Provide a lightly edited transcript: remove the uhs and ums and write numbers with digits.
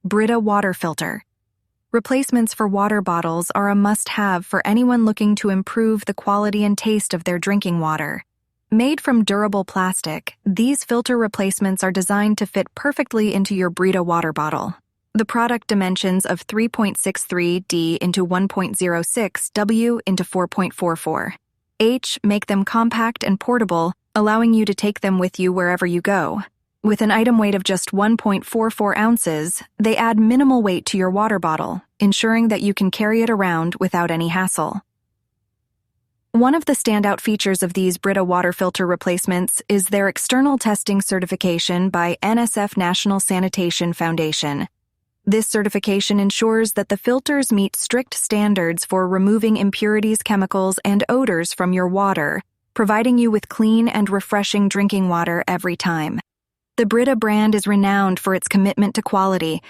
Brita water filter. Replacements for water bottles are a must-have for anyone looking to improve the quality and taste of their drinking water. Made from durable plastic, these filter replacements are designed to fit perfectly into your Brita water bottle. The product dimensions of 3.63 D into 1.06 W into 4.44 H make them compact and portable, allowing you to take them with you wherever you go. With an item weight of just 1.44 ounces, they add minimal weight to your water bottle, ensuring that you can carry it around without any hassle. One of the standout features of these Brita water filter replacements is their external testing certification by NSF National Sanitation Foundation. This certification ensures that the filters meet strict standards for removing impurities, chemicals, and odors from your water, providing you with clean and refreshing drinking water every time. The Brita brand is renowned for its commitment to quality,